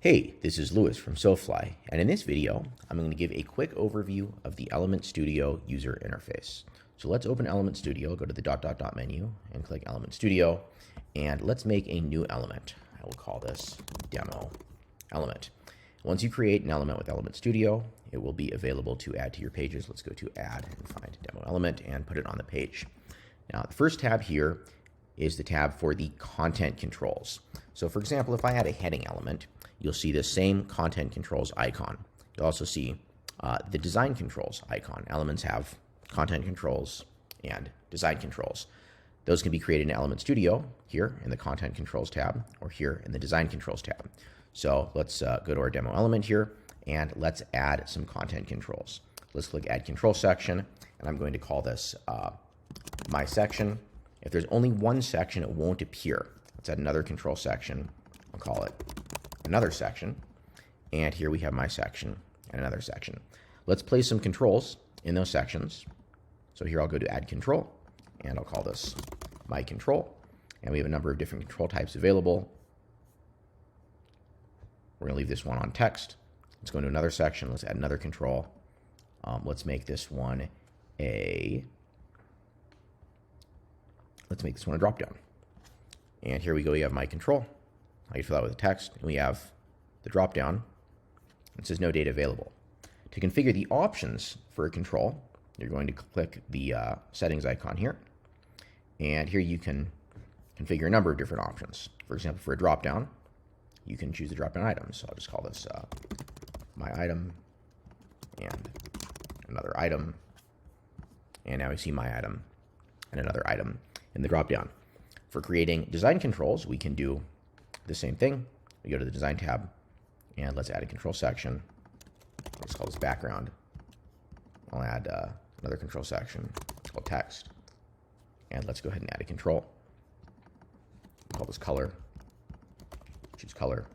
Hey, this is Lewis from SoFly, and in this video, I'm going to give a quick overview of the Element Studio user interface. So let's open Element Studio, go to the ... menu, and click Element Studio, and let's make a new element. I will call this Demo Element. Once you create an element with Element Studio, it will be available to add to your pages. Let's go to Add and find Demo Element and put it on the page. Now, the first tab here is the tab for the content controls. So for example, if I add a heading element, you'll see the same content controls icon. You'll also see the design controls icon. Elements have content controls and design controls. Those can be created in Element Studio here in the content controls tab or here in the design controls tab. So let's go to our demo element here and let's add some content controls. Let's click Add Control Section, and I'm going to call this My Section. If there's only one section, it won't appear. Let's add another control section. I'll call it Another Section. And here we have My Section and another section. Let's place some controls in those sections. So here I'll go to Add Control, and I'll call this My Control. And we have a number of different control types available. We're going to leave this one on text. Let's go into another section. Let's add another control. Let's make this one a drop down. And here we go. We have My Control. I can fill out with the text, and we have the drop down. It says no data available. To configure the options for a control, you're going to click the settings icon here. And here you can configure a number of different options. For example, for a drop down, you can choose the drop down items. So I'll just call this My Item and another item. And now we see My Item and another item in the drop down. For creating design controls, we can do the same thing. We go to the design tab and let's add a control section. Let's call this background. I'll add another control section. It's called text. And let's go ahead and add a control. We'll call this color. Choose color.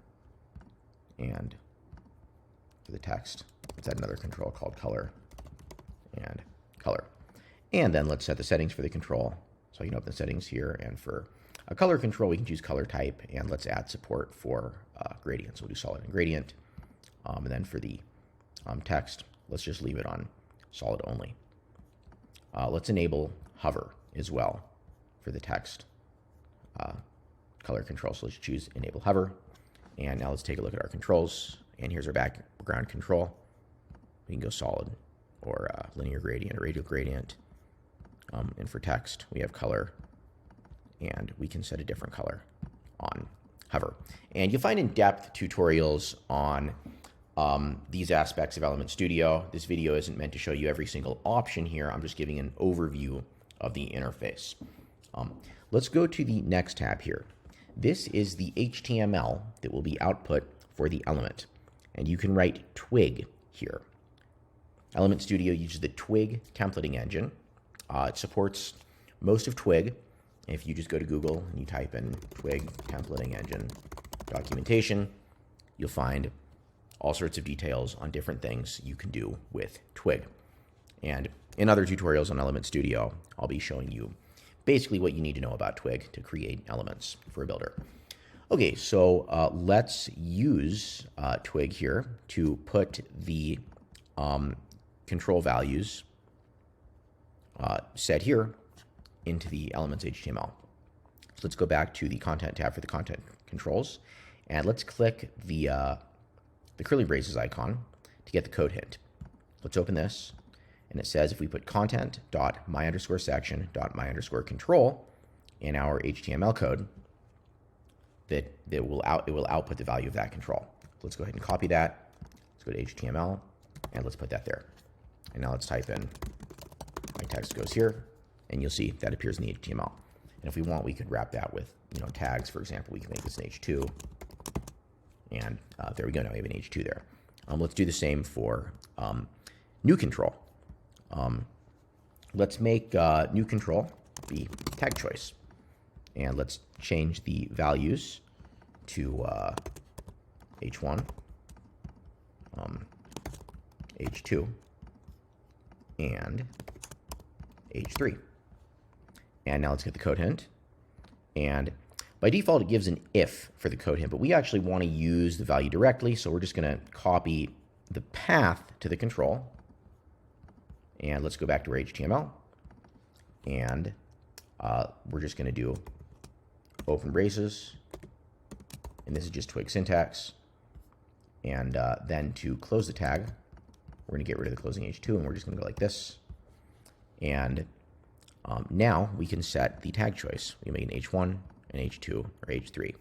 And for the text, let's add another control called color and color. And then let's set the settings for the control. So you can open the settings here, and for a color control, we can choose color type, and let's add support for gradients. We'll do solid and gradient. And then for the text, let's just leave it on solid only. Let's enable hover as well for the text color control. So let's choose enable hover. And now let's take a look at our controls. And here's our background control. We can go solid or linear gradient or radial gradient. And for text, we have color, and we can set a different color on hover. And you'll find in-depth tutorials on these aspects of Element Studio. This video isn't meant to show you every single option here. I'm just giving an overview of the interface. Let's go to the next tab here. This is the HTML that will be output for the element. And you can write Twig here. Element Studio uses the Twig templating engine. It supports most of Twig. If you just go to Google and you type in Twig templating engine documentation, you'll find all sorts of details on different things you can do with Twig. And in other tutorials on Element Studio, I'll be showing you basically what you need to know about Twig to create elements for a builder. Okay, so let's use Twig here to put the control values set here into the elements HTML. So let's go back to the content tab for the content controls, and let's click the curly braces icon to get the code hint. Let's open this, and it says if we put content.my_section.my_control in our HTML code, that it will output the value of that control. So let's go ahead and copy that. Let's go to HTML, and let's put that there. And now let's type in my text goes here, and you'll see that appears in the HTML. And if we want, we could wrap that with tags. For example, we can make this an H2, and there we go. Now we have an H2 there. Let's do the same for new control. Let's make new control be tag choice, and let's change the values to H1, H2, and H3. And now let's get the code hint. And By default, it gives an if for the code hint, but we actually want to use the value directly, so we're just going to copy the path to the control. And let's go back to our HTML. And we're just going to do open braces. And this is just Twig syntax. And then to close the tag, we're going to get rid of the closing H2, and we're just going to go like this. And now we can set the tag choice. We can make an H1, an H2, or H3.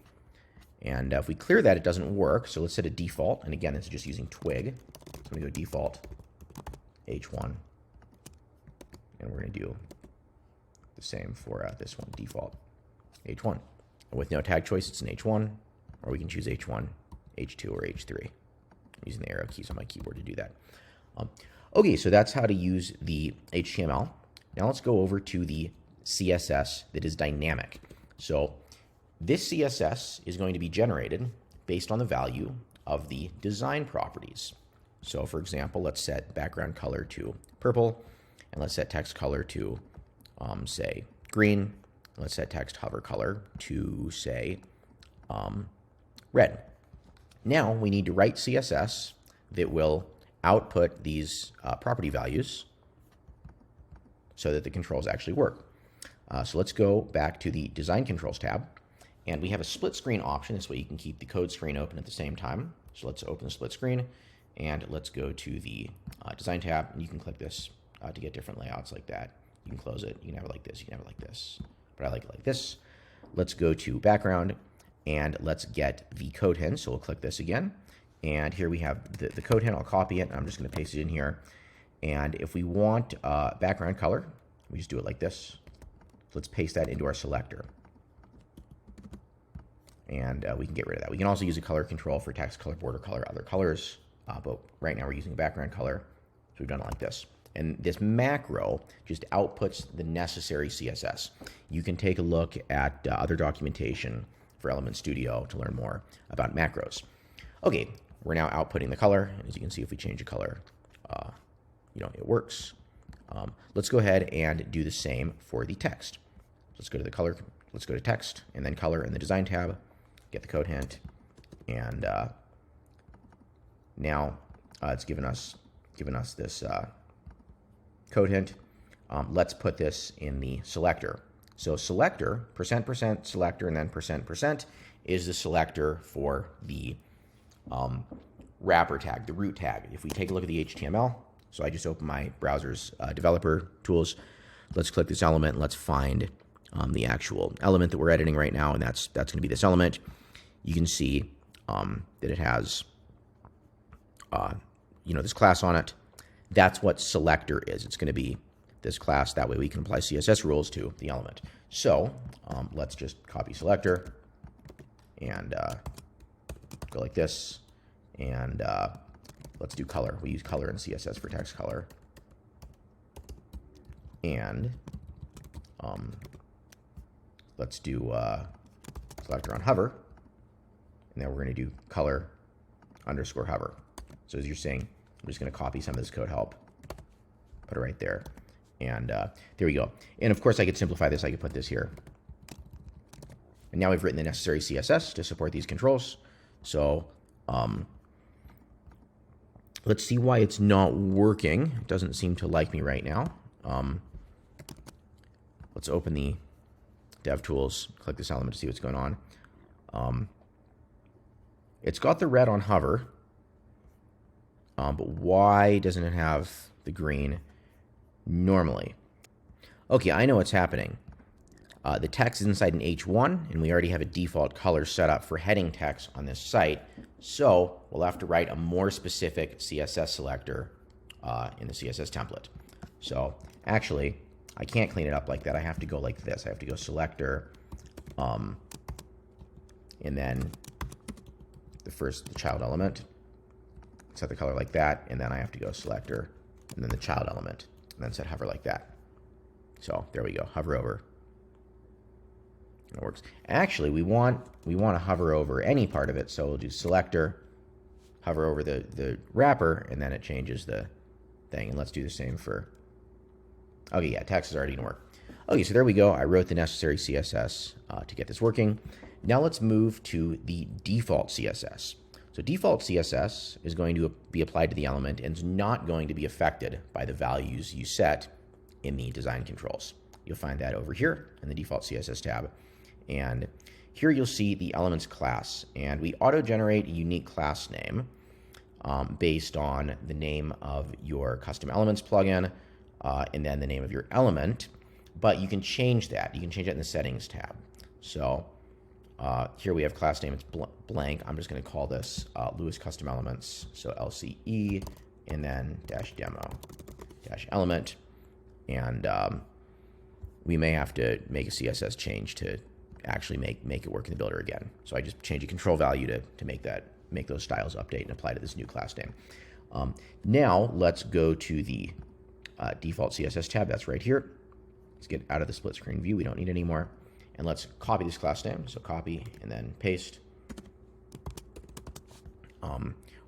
And if we clear that, it doesn't work. So let's set a default. And again, this is just using Twig. So I'm going to go default H1. And we're going to do the same for this one, default H1. And with no tag choice, it's an H1, or we can choose H1, H2, or H3. I'm using the arrow keys on my keyboard to do that. Okay, so that's how to use the HTML. Now let's go over to the CSS that is dynamic. So this CSS is going to be generated based on the value of the design properties. So for example, let's set background color to purple, and let's set text color to, say, green. Let's set text hover color to, say, red. Now we need to write CSS that will output these property values so that the controls actually work. So let's go back to the Design Controls tab, and we have a split screen option. This way you can keep the code screen open at the same time. So let's open the split screen, and let's go to the Design tab, and you can click this to get different layouts like that. You can close it. You can have it like this. You can have it like this. But I like it like this. Let's go to Background, and let's get the code hint. So we'll click this again. And here we have the code hint. I'll copy it. I'm just going to paste it in here. And if we want background color, we just do it like this. So let's paste that into our selector. And we can get rid of that. We can also use a color control for text color, border color, other colors. But right now we're using background color. So we've done it like this. And this macro just outputs the necessary CSS. You can take a look at other documentation for Element Studio to learn more about macros. Okay, we're now outputting the color. And as you can see, if we change the color, it works. Let's go ahead and do the same for the text. Let's go to the color. Let's go to text and then color in the design tab. Get the code hint, and now it's given us this code hint. Let's put this in the selector. So selector, %% selector, and then %% is the selector for the wrapper tag, the root tag. If we take a look at the HTML, so I just open my browser's developer tools. Let's click this element, and let's find the actual element that we're editing right now, and that's going to be this element. You can see that it has this class on it. That's what selector is. It's going to be this class. That way we can apply CSS rules to the element. So let's just copy selector and go like this. And let's do color. We use color in CSS for text color. And let's do selector on hover. And then we're going to do color _ hover. So as you're seeing, I'm just going to copy some of this code help, put it right there, and there we go. And of course, I could simplify this. I could put this here. And now we've written the necessary CSS to support these controls. So let's see why it's not working. It doesn't seem to like me right now. Let's open the dev tools, click this element to see what's going on. It's got the red on hover. But why doesn't it have the green normally? Okay, I know what's happening. The text is inside an H1, and we already have a default color set up for heading text on this site. So we'll have to write a more specific CSS selector in the CSS template. So actually, I can't clean it up like that. I have to go like this. I have to go selector, and then the child element. Set the color like that, and then I have to go selector, and then the child element, and then set hover like that. So there we go, hover over. It works. Actually, we want to hover over any part of it, so we'll do selector, hover over the wrapper, and then it changes the thing. And let's do the same for. Okay, yeah, text is already gonna work. Okay, so there we go. I wrote the necessary CSS to get this working. Now let's move to the default CSS. So default CSS is going to be applied to the element and is not going to be affected by the values you set in the design controls. You'll find that over here in the default CSS tab. And here you'll see the elements class, and we auto-generate a unique class name based on the name of your custom elements plugin and then the name of your element, but you can change that. You can change that in the settings tab. So here we have class name, it's blank. I'm just going to call this Lewis Custom Elements, so LCE, and then -demo -element, and we may have to make a CSS change to actually make it work in the builder again. So I just change a control value to make those styles update and apply to this new class name. Now let's go to the default CSS tab. That's right here. Let's get out of the split screen view. We don't need it anymore. And let's copy this class name. So copy and then paste.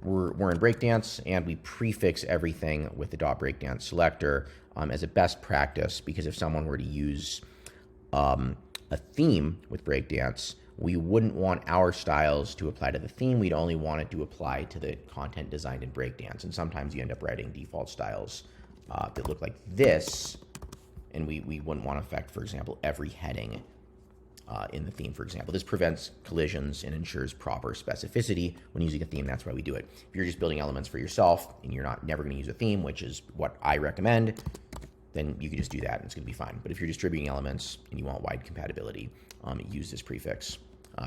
We're in Breakdance, and we prefix everything with the .breakdance selector as a best practice, because if someone were to use a theme with Breakdance, we wouldn't want our styles to apply to the theme. We'd only want it to apply to the content designed in Breakdance. And sometimes you end up writing default styles that look like this, and we wouldn't want to affect, for example, every heading in the theme, for example. This prevents collisions and ensures proper specificity when using a theme. That's why we do it. If you're just building elements for yourself and you're never going to use a theme, which is what I recommend, then you can just do that and it's going to be fine. But if you're distributing elements and you want wide compatibility, use this prefix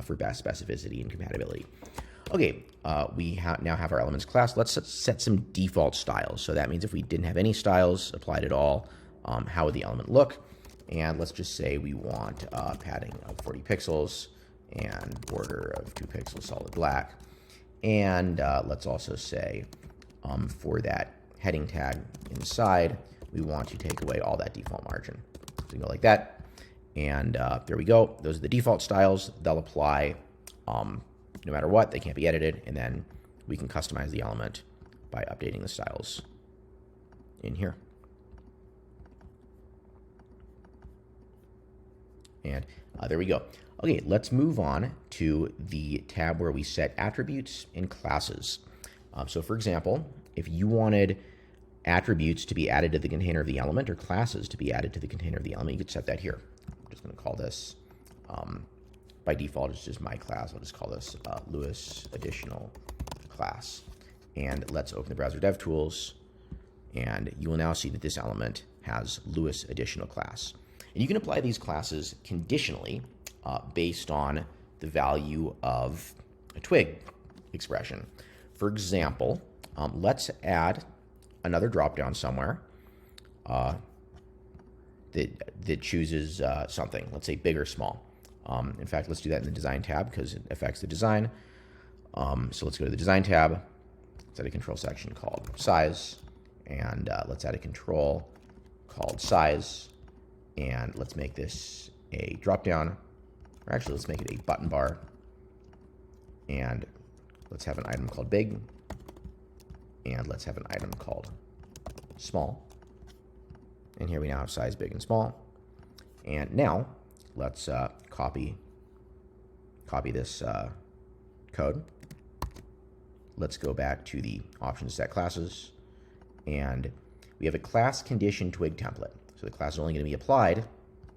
for best specificity and compatibility. Okay, we now have our elements class. Let's set some default styles. So that means if we didn't have any styles applied at all, how would the element look? And let's just say we want padding of 40 pixels and border of 2 pixels solid black. And let's also say for that heading tag inside, we want to take away all that default margin. So we go like that. And there we go. Those are the default styles. They'll apply no matter what. They can't be edited. And then we can customize the element by updating the styles in here. And there we go. Okay, let's move on to the tab where we set attributes and classes. So for example, if you wanted attributes to be added to the container of the element or classes to be added to the container of the element, you could set that here. I'm just going to call this, by default, it's just my class. I'll just call this Lewis Additional Class. And let's open the browser DevTools, and you will now see that this element has Lewis Additional Class. And you can apply these classes conditionally based on the value of a Twig expression. For example, let's add another dropdown somewhere that chooses something, let's say big or small. In fact, let's do that in the design tab because it affects the design. So let's go to the design tab. Let's add a control section called size, and let's add a control called size. And let's make this a dropdown, or actually let's make it a button bar. And let's have an item called big, and let's have an item called small. And here we now have size big and small. And now let's copy this code. Let's go back to the options set classes, and we have a class condition Twig template. So the class is only going to be applied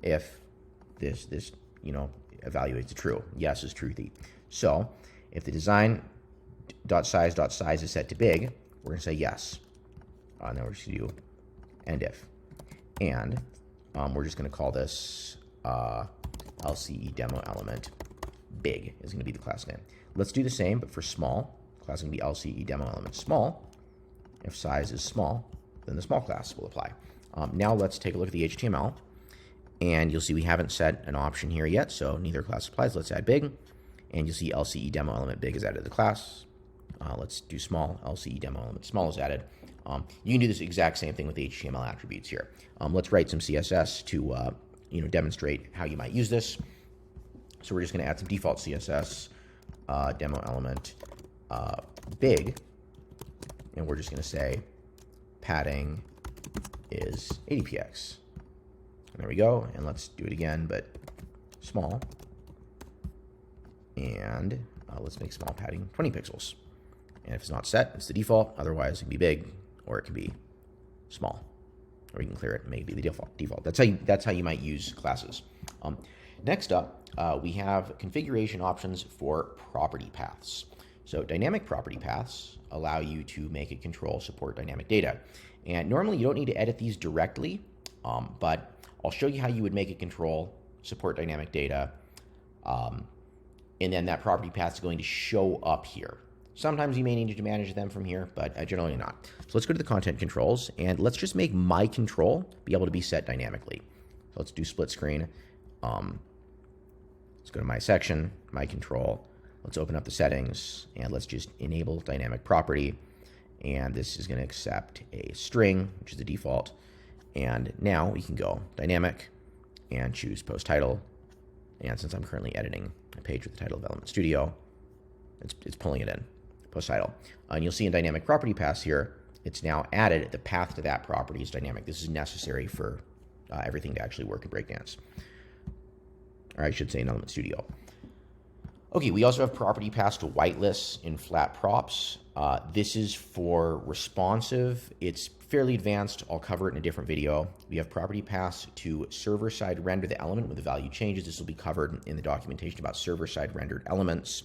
if this evaluates true. Yes is truthy. So if the design.size.size is set to big, we're going to say yes. And then we're just going to do end if. And we're just going to call this LCE demo element big is going to be the class name. Let's do the same, but for small. Class is going to be LCE demo element small. If size is small, then the small class will apply. Now let's take a look at the HTML, and you'll see we haven't set an option here yet, so neither class applies. Let's add big, and you'll see LCE demo element big is added to the class. Let's do small. LCE demo element small is added. You can do this exact same thing with the HTML attributes here. Let's write some CSS to demonstrate how you might use this. So we're just going to add some default CSS demo element big, and we're just going to say padding is 80px. And there we go. And let's do it again, but small. And let's make small padding 20 pixels. And if it's not set, it's the default. Otherwise, it can be big or it can be small. Or you can clear it and make it be the default. That's how you might use classes. Next up, we have configuration options for property paths. So dynamic property paths allow you to make a control support dynamic data. And normally you don't need to edit these directly, but I'll show you how you would make a control support dynamic data, and then that property path is going to show up here. Sometimes you may need to manage them from here, but generally not. So let's go to the content controls, and let's just make my control be able to be set dynamically. So let's do split screen. Let's go to my section, my control. Let's open up the settings, and let's just enable dynamic property. And this is going to accept a string, which is the default. And now we can go dynamic and choose post title. And since I'm currently editing a page with the title of Element Studio, it's pulling it in, post title. And you'll see in dynamic property paths here, it's now added the path to that property is dynamic. This is necessary for everything to actually work in Breakdance. Or I should say in Element Studio. Okay, we also have property paths to whitelists in flat props. This is for responsive. It's fairly advanced. I'll cover it in a different video. We have property paths to server-side render the element when the value changes. This will be covered in the documentation about server-side rendered elements.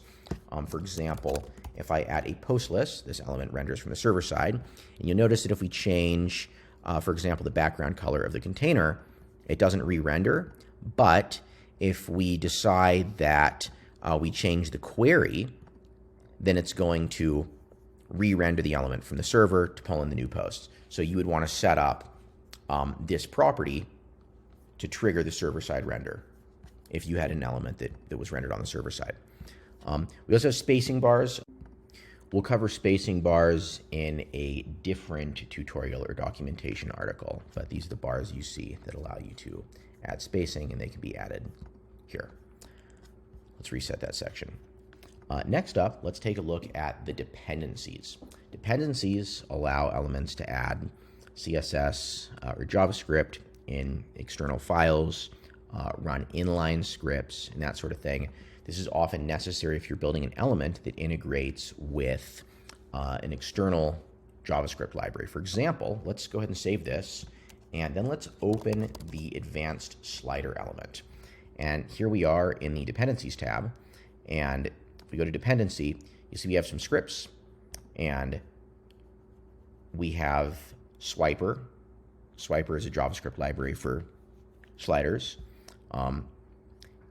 For example, if I add a post list, this element renders from the server side. And you'll notice that if we change, for example, the background color of the container, it doesn't re-render. But if we decide that we change the query, then it's going to re-render the element from the server to pull in the new posts. So you would want to set up this property to trigger the server-side render if you had an element that was rendered on the server side. We also have spacing bars. We'll cover spacing bars in a different tutorial or documentation article, but these are the bars you see that allow you to add spacing, and they can be added here. Let's reset that section. Next up, let's take a look at the dependencies. Dependencies allow elements to add CSS or JavaScript in external files, run inline scripts, and that sort of thing. This is often necessary if you're building an element that integrates with an external JavaScript library. For example, let's go ahead and save this, and then let's open the advanced slider element. And here we are in the dependencies tab, and if we go to dependency, you see we have some scripts, and we have Swiper. Swiper is a JavaScript library for sliders. And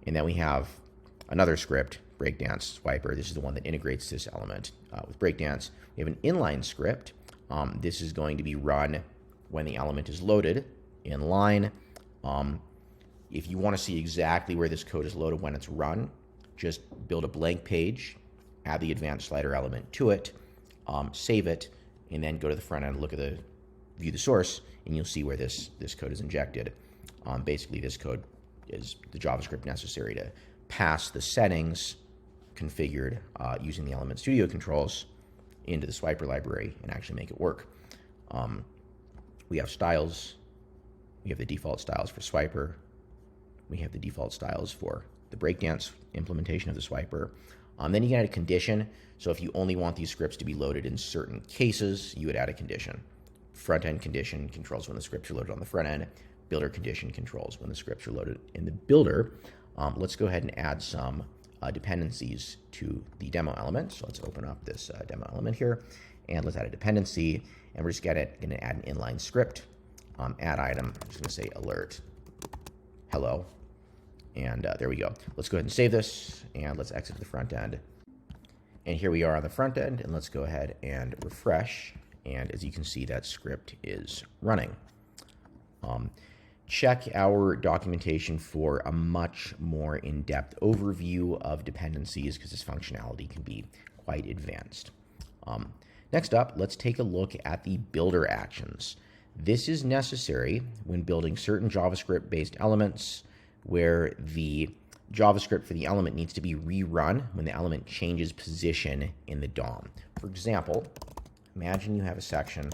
then we have another script, Breakdance Swiper. This is the one that integrates this element with Breakdance. We have an inline script. This is going to be run when the element is loaded in line. If you want to see exactly where this code is loaded when it's run, just build a blank page, add the advanced slider element to it, save it, and then go to the front end, view the source, and you'll see where this code is injected. Basically, this code is the JavaScript necessary to pass the settings configured using the Element Studio controls into the Swiper library and actually make it work. We have styles. We have the default styles for Swiper. We have the default styles for the Breakdance implementation of the Swiper. Then you can add a condition. So if you only want these scripts to be loaded in certain cases, you would add a condition. Front-end condition controls when the scripts are loaded on the front end. Builder condition controls when the scripts are loaded in the builder. Let's go ahead and add some dependencies to the demo element. So let's open up this demo element here, and let's add a dependency. And we're just going to add an inline script. Add item. I'm just going to say alert hello. And there we go. Let's go ahead and save this, and let's exit the front end. And here we are on the front end, and let's go ahead and refresh. And as you can see, that script is running. Check our documentation for a much more in-depth overview of dependencies, because this functionality can be quite advanced. Next up, let's take a look at the builder actions. This is necessary when building certain JavaScript-based elements where the JavaScript for the element needs to be rerun when the element changes position in the DOM. For example, imagine you have a section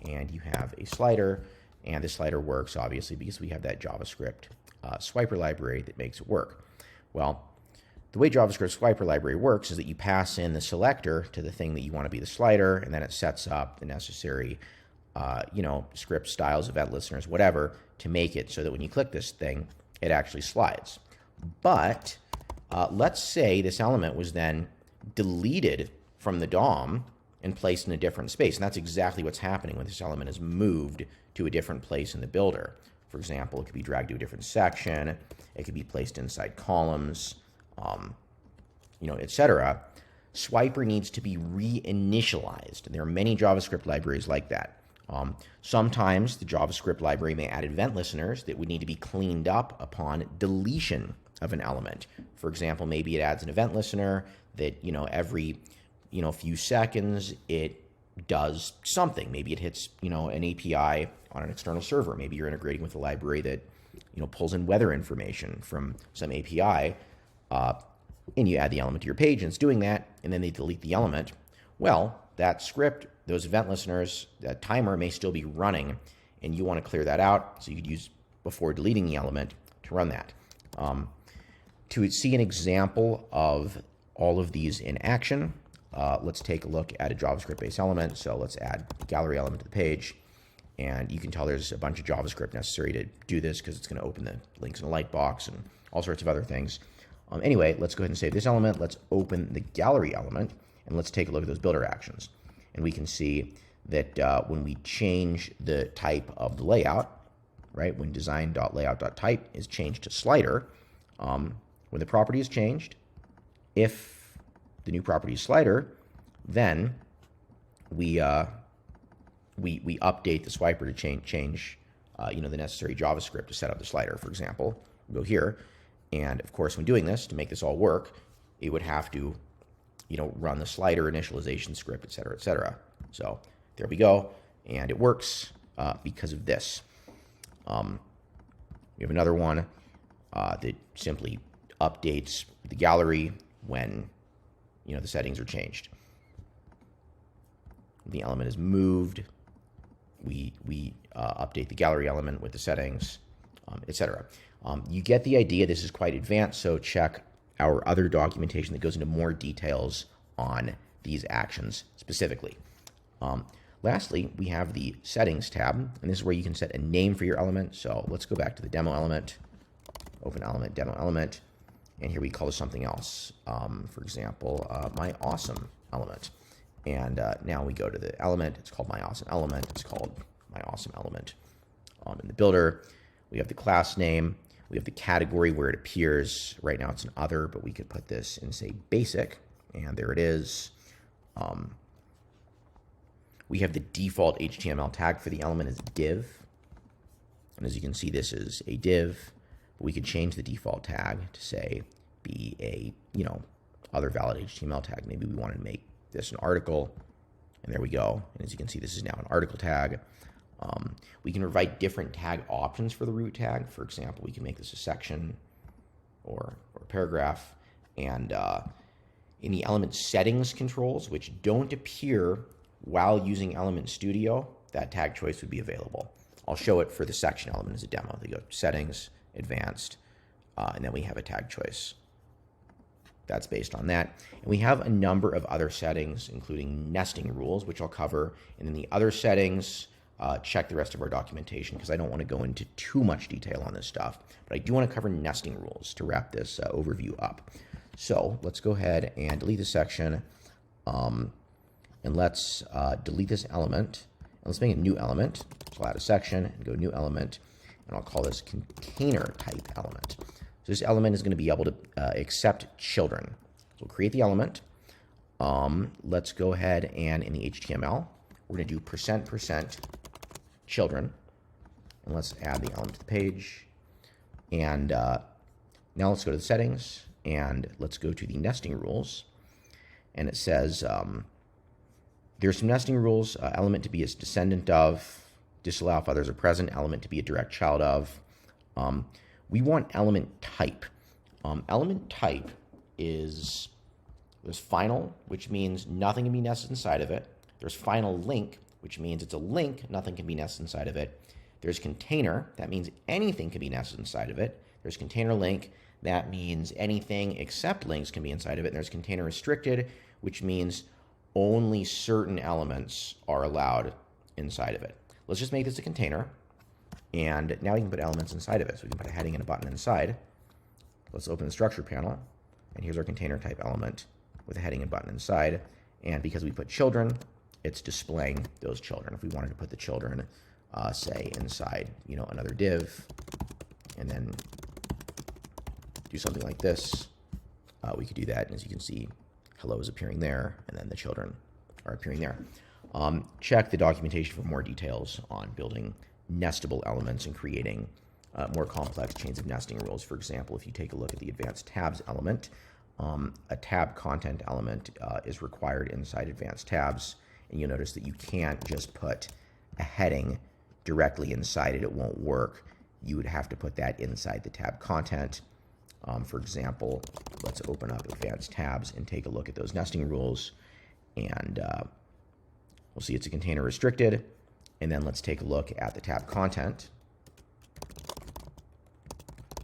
and you have a slider, and the slider works obviously because we have that JavaScript Swiper library that makes it work. Well, The way JavaScript swiper library works is that you pass in the selector to the thing that you want to be the slider, and then it sets up the necessary, script styles, event listeners, whatever, to make it so that when you click this thing, it actually slides. But let's say this element was then deleted from the DOM and placed in a different space. And that's exactly what's happening when this element is moved to a different place in the builder. For example, it could be dragged to a different section. It could be placed inside columns, etc. Swiper needs to be reinitialized. There are many JavaScript libraries like that. Sometimes the JavaScript library may add event listeners that would need to be cleaned up upon deletion of an element. For example, maybe it adds an event listener that, every, few seconds it does something. Maybe it hits, an API on an external server. Maybe you're integrating with a library that, pulls in weather information from some API, and you add the element to your page, and it's doing that, and then they delete the element. Well, that script, those event listeners, that timer may still be running, and you want to clear that out, so you could use before deleting the element to run that. To see an example of all of these in action, let's take a look at a JavaScript-based element. So let's add a gallery element to the page. And you can tell there's a bunch of JavaScript necessary to do this because it's going to open the links in a lightbox and all sorts of other things. Anyway, let's go ahead and save this element. Let's open the gallery element, and let's take a look at those builder actions. And we can see that when we change the type of the layout, right, when design.layout.type is changed to slider, when the property is changed, if the new property is slider, then we update the swiper to change the necessary JavaScript to set up the slider. For example, we'll go here, and of course, when doing this, to make this all work, it would have to run the slider initialization script, et cetera, et cetera. So there we go, and it works because of this. We have another one that simply updates the gallery when the settings are changed. The element is moved. We update the gallery element with the settings, etc. You get the idea. This is quite advanced, so check our other documentation that goes into more details on these actions specifically. Lastly, we have the settings tab, and this is where you can set a name for your element. So let's go back to the demo element, open element, demo element, and here we call this something else. For example, my awesome element. And now we go to the element. It's called my awesome element. It's called my awesome element in the builder. We have the class name. We have the category where it appears. Right now it's an other, but we could put this in, say, basic, and there it is. We have the default HTML tag for the element as div. And as you can see, this is a div. We could change the default tag to, say, be a, other valid HTML tag. Maybe we want to make this an article, and there we go. And as you can see, this is now an article tag. We can provide different tag options for the root tag. For example, we can make this a section or a paragraph. And in the element settings controls, which don't appear while using Element Studio, that tag choice would be available. I'll show it for the section element as a demo. They go settings, advanced, and then we have a tag choice. That's based on that. And we have a number of other settings, including nesting rules, which I'll cover. And then the other settings, check the rest of our documentation because I don't want to go into too much detail on this stuff. But I do want to cover nesting rules to wrap this overview up. So let's go ahead and delete this section. And let's delete this element. And let's make a new element. So I'll add a section and go new element. And I'll call this container type element. So this element is going to be able to accept children. So we'll create the element. Let's go ahead and in the HTML, we're going to do %% children. And let's add the element to the page. And now let's go to the settings and let's go to the nesting rules. And it says there's some nesting rules, element to be a descendant of, disallow if others are present, element to be a direct child of. We want element type. Element type is, there's final, which means nothing can be nested inside of it. There's final link, which means it's a link, nothing can be nested inside of it. There's container, that means anything can be nested inside of it. There's container link. That means anything except links can be inside of it. And there's container restricted, which means only certain elements are allowed inside of it. Let's just make this a container. And now we can put elements inside of it. So we can put a heading and a button inside. Let's open the structure panel. And here's our container type element with a heading and button inside. And because we put children, it's displaying those children. If we wanted to put the children, say, inside, another div, and then do something like this, we could do that. And as you can see, hello is appearing there, and then the children are appearing there. Check the documentation for more details on building nestable elements and creating more complex chains of nesting rules. For example, if you take a look at the advanced tabs element, a tab content element is required inside advanced tabs, and you'll notice that you can't just put a heading directly inside it. It won't work. You would have to put that inside the tab content. For example, let's open up advanced tabs and take a look at those nesting rules, and we'll see it's a container restricted. And then let's take a look at the tab content.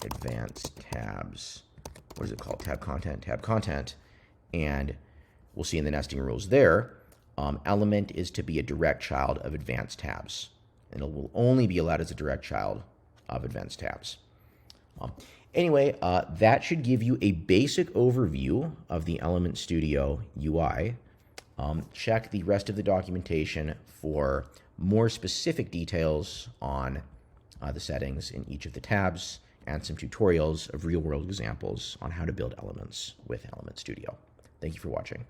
Advanced tabs, what is it called? Tab content, and we'll see in the nesting rules there, element is to be a direct child of advanced tabs, and it will only be allowed as a direct child of advanced tabs. Anyway, that should give you a basic overview of the Element Studio UI. Check the rest of the documentation for more specific details on the settings in each of the tabs and some tutorials of real-world examples on how to build elements with Element Studio. Thank you for watching.